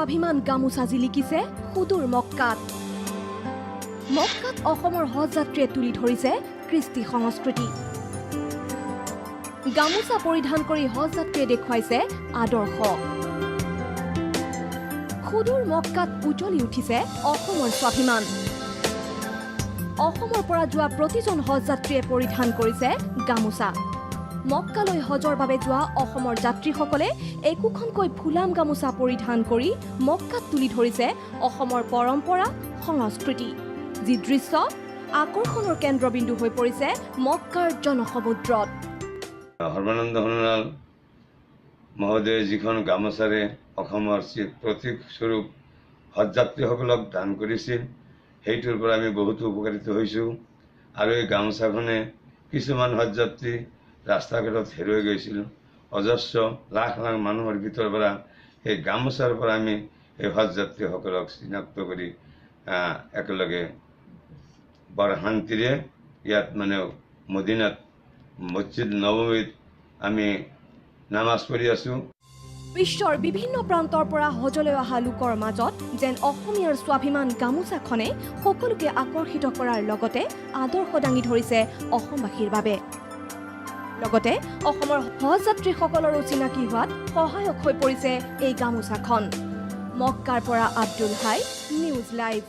স্বাভিমান গামোচা জিলিকিছে সুদূৰ মক্কাত। মক্কাত অসমৰ হজ যাত্ৰীয়ে তুলি ধৰিছে কৃষ্টি সংস্কৃতি। গামোচা পৰিধান কৰি হজ যাত্ৰীয়ে দেখুৱাইছে আদৰ্শ। সুদূৰ মক্কাত উজ্বলি উঠিছে অসমৰ স্বাভিমান। অসমৰ পৰা যোৱা প্ৰতিজন হজ যাত্ৰীয়ে পৰিধান কৰিছে গামোচা। মক্কালৈ হজৰ বাবে যোৱা অসমৰ যাত্ৰীসকলে একোখনকৈ ফুলাম গামোচা পৰিধান কৰি মক্কাত তুলি ধৰিছে অসমৰ পৰম্পৰা সংস্কৃতি, যি দৃশ্য আকৰ্ষণৰ কেন্দ্ৰবিন্দু হৈ পৰিছে মক্কাৰ জনসমুদ্ৰত। সৰ্বানন্দ সোণোৱাল মহোদয়ে যিখন গামোচাৰে অসমৰ প্ৰতীক স্বৰূপ হজযাত্ৰীসকলক দান কৰিছিল, সেইটোৰ পৰা আমি বহুতো উপকৃত হৈছোঁ। আৰু এই গামোচাখনে কিছুমান হজযাত্ৰী ৰাস্তা ঘাটত হেৰুৱাই গৈছিল। অজস্ৰ লাখ লাখ মানুহৰ ভিতৰৰ পৰা এই গামোচাৰ পৰা আমি এই হজযাত্ৰীসকলক চিনাক্ত কৰি একেলগে বৰ শান্তিৰে ইয়াত মদিনাত মছজিদ নববীত আমি নামাজ পঢ়ি আছোঁ। বিশ্বৰ বিভিন্ন প্ৰান্তৰ পৰা হজলৈ অহা লোকৰ মাজত যেন অসমীয়াৰ স্বাভিমান গামোচাখনে সকলোকে আকৰ্ষিত কৰাৰ লগতে আদৰ্শ দাঙি ধৰিছে অসমবাসীৰ বাবে। লগতে অসমৰ হজ যাত্ৰীসকলৰো চিনাকি হোৱাত সহায়ক হৈ পৰিছে এই গামোচাখন। মক্কাৰ পৰা আব্দুল হাই, নিউজ লাইভ।